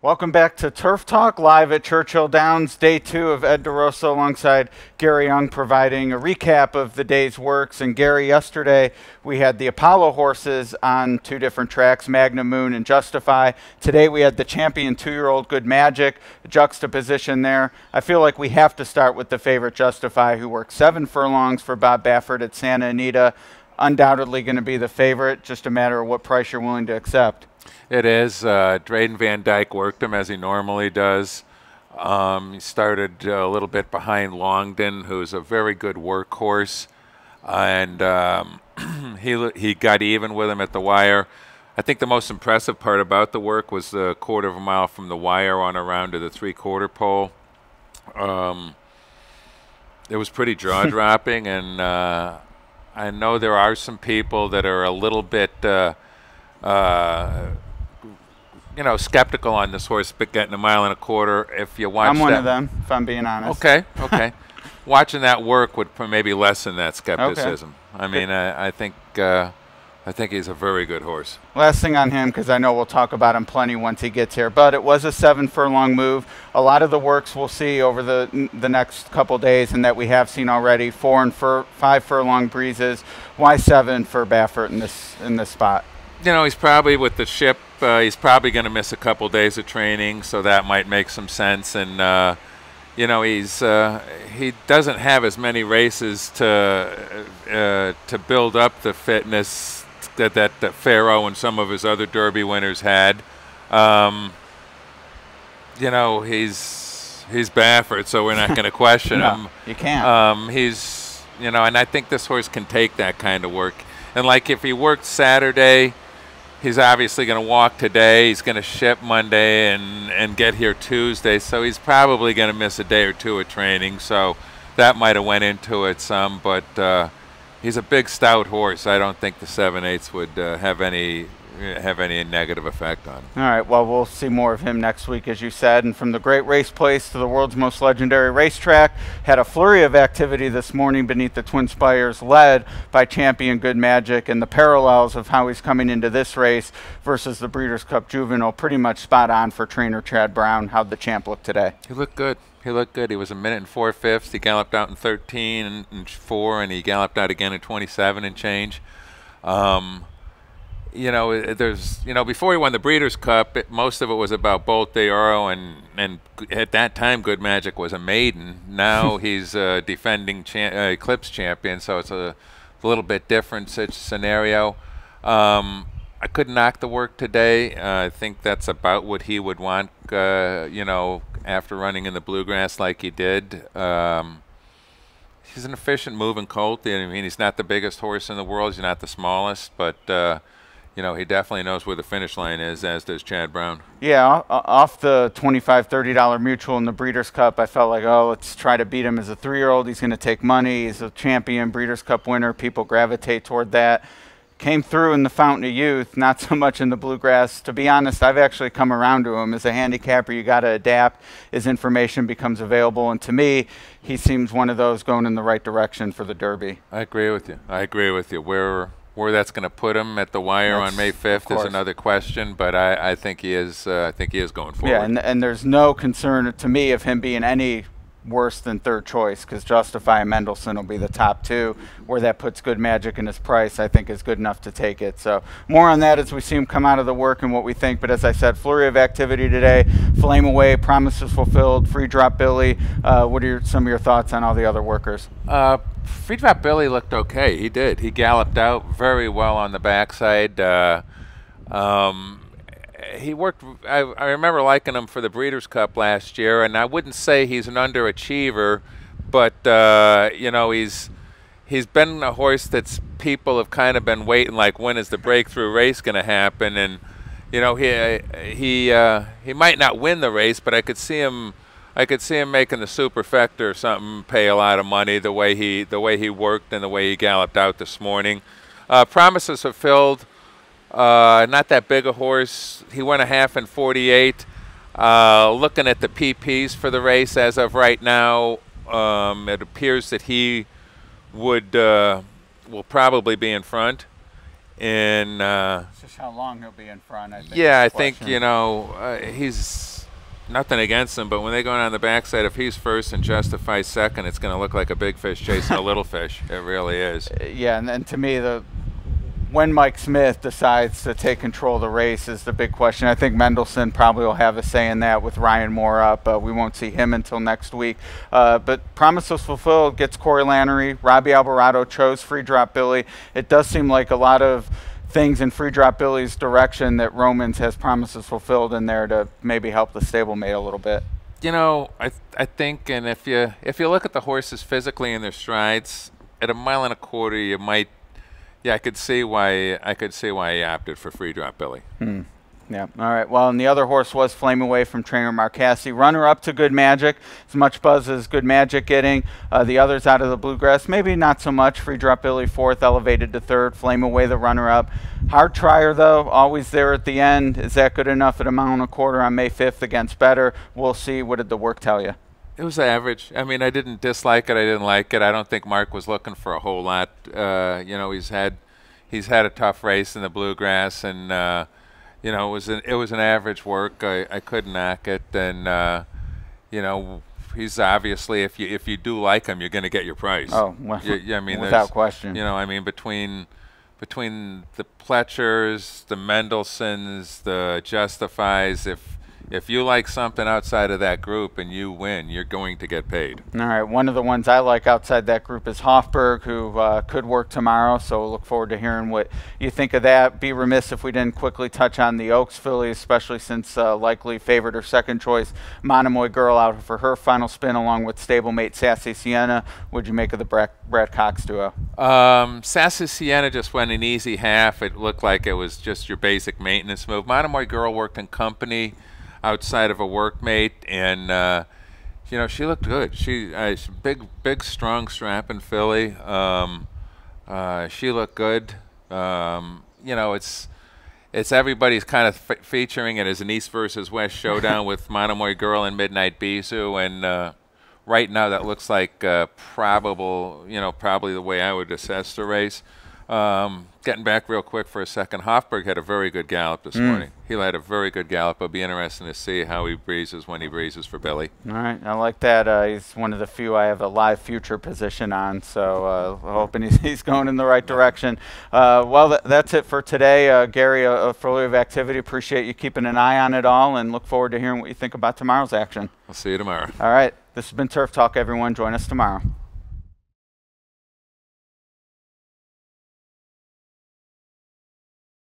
Welcome back to Turf Talk, live at Churchill Downs, day 2 of Ed DeRosa alongside Gary Young providing a recap of the day's works. And Gary, yesterday we had the Apollo horses on 2 different tracks, Magna Moon and Justify. Today we had the champion 2-year-old Good Magic, juxtaposition there. I feel like we have to start with the favorite Justify, who worked 7 furlongs for Bob Baffert at Santa Anita. Undoubtedly going to be the favorite, just a matter of what price you're willing to accept. It is. Drayden Van Dyke worked him as he normally does. He started a little bit behind Longden, who's a very good workhorse, and he got even with him at the wire. I think the most impressive part about the work was the 1/4 of a mile from the wire on around to the 3/4 pole. It was pretty jaw-dropping, and I know there are some people that are a little bit skeptical on this horse, but getting 1.25 miles. If you watch I'm one of them, if I'm being honest. Okay. Watching that work would maybe lessen that skepticism. Okay. I mean, I think he's a very good horse. Last thing on him, because I know we'll talk about him plenty once he gets here, but it was a 7 furlong move. A lot of the works we'll see over the next couple days, and that we have seen already, 4 and 5 furlong breezes. Why 7 for Baffert in this spot? You know, he's probably with the ship. He's probably going to miss a couple days of training, so that might make some sense. And he doesn't have as many races to build up the fitness that Pharaoh and some of his other Derby winners had. He's Baffert, so we're not going to question him. You can't. And I think this horse can take that kind of work. And like if he worked Saturday, he's obviously going to walk today. He's going to ship Monday and get here Tuesday, so he's probably going to miss a day or 2 of training. So that might have went into it some, but he's a big, stout horse. I don't think the 7/8 would have any negative effect on him. All right, well, we'll see more of him next week, as you said. And from the great race place to the world's most legendary racetrack, had a flurry of activity this morning beneath the Twin Spires, led by champion Good Magic, and the parallels of how he's coming into this race versus the Breeders' Cup Juvenile pretty much spot on for trainer Chad Brown. How'd the champ look today? He looked good. He looked good. He was 1 minute and 4/5. He galloped out in 13 and 4, and he galloped out again in 27 and change. Before he won the Breeders' Cup, most of it was about Bolt de Oro, and at that time, Good Magic was a maiden. Now he's a defending Eclipse champion, so it's a little bit different scenario. I couldn't knock the work today. I think that's about what he would want, after running in the Bluegrass like he did. He's an efficient moving colt. I mean, he's not the biggest horse in the world. He's not the smallest, but he definitely knows where the finish line is, as does Chad Brown. Yeah, off the $25, $30 mutual in the Breeders' Cup, I felt like, let's try to beat him as a 3-year-old. He's going to take money. He's a champion, Breeders' Cup winner. People gravitate toward that. Came through in the Fountain of Youth, not so much in the Bluegrass. To be honest, I've actually come around to him. As a handicapper, you got to adapt as information becomes available. And to me, he seems one of those going in the right direction for the Derby. I agree with you. Where that's going to put him at the wire on May 5th is another question, but I think he is. I think he is going forward. Yeah, and there's no concern to me of him being any worse than 3rd choice, because Justify and Mendelssohn will be the top 2. Where that puts Good Magic in his price, I think, is good enough to take it. So more on that as we see him come out of the work and what we think. But as I said, flurry of activity today. Flameaway, promises fulfilled. Free Drop Billy. What are some of your thoughts on all the other workers? Free Drop Billy looked okay. He did. He galloped out very well on the backside. He worked. I remember liking him for the Breeders' Cup last year, and I wouldn't say he's an underachiever, but he's been a horse that's people have kind of been waiting, like, when is the breakthrough race going to happen? And he might not win the race, but I could see him making the Superfecta or something pay a lot of money the way he worked and the way he galloped out this morning. Promises fulfilled. Not that big a horse. He went 1/2 in 48. Looking at the PPs for the race as of right now, it appears that he will probably be in front. And It's just how long he'll be in front, I think. yeah, I think, he's nothing against him, but when they go on the backside, if he's first and Justify second, it's going to look like a big fish chasing a little fish. It really is. Yeah, and then to me, when Mike Smith decides to take control of the race is the big question. I think Mendelson probably will have a say in that with Ryan Moore up. We won't see him until next week. But Promise Was Fulfilled gets Corey Lannery. Robbie Alvarado chose Free Drop Billy. It does seem like a lot of things in Free Drop Billy's direction that Romans has Promises Fulfilled in there to maybe help the stablemate a little bit. I think, and if you look at the horses physically in their strides, at 1.25 miles, you might. Yeah, I could see why he opted for Free Drop Billy. Yeah. All right. Well, and the other horse was Flameaway from trainer Marcassi. Runner up to Good Magic. As much buzz as Good Magic getting. The others out of the Bluegrass, maybe not so much. Free Drop Billy fourth, elevated to third. Flameaway the runner up. Hard Trier though, always there at the end. Is that good enough at 1.25 miles on May 5th against Better? We'll see. What did the work tell you? It was average. I mean, I didn't dislike it. I didn't like it. I don't think Mark was looking for a whole lot. He's had a tough race in the Bluegrass, and it was an average work. I couldn't knock it, and he's obviously, if you do like him, you're going to get your price. Oh, well, I mean, without question. Between the Pletchers, the Mendelsons, the Justifies, if you like something outside of that group and you win, you're going to get paid. All right. One of the ones I like outside that group is Hofberg, who could work tomorrow, so we'll look forward to hearing what you think of that. Be remiss if we didn't quickly touch on the Oaks filly, especially since likely favored or second choice Monomoy Girl out for her final spin along with stablemate Sassy Sienna. What'd you make of the Brad Cox duo? Sassy Sienna just went an easy half. It looked like it was just your basic maintenance move. Monomoy Girl worked in company outside of a workmate, and she looked good. She's big, strong, strapping filly. She looked good. It's everybody's kind of featuring it as an East versus West showdown with Monomoy Girl and Midnight Bisou, and right now that looks like probably the way I would assess the race. Getting back real quick for a second, Hofberg had a very good gallop this morning. He had a very good gallop. It'll be interesting to see how he breezes when he breezes for Billy. All right, I like that. He's one of the few I have a live future position on, so hoping he's going in the right direction. Well, that's it for today. Gary, a flurry of activity. Appreciate you keeping an eye on it all, and look forward to hearing what you think about tomorrow's action. I'll see you tomorrow. All right, this has been Turf Talk, everyone. Join us tomorrow.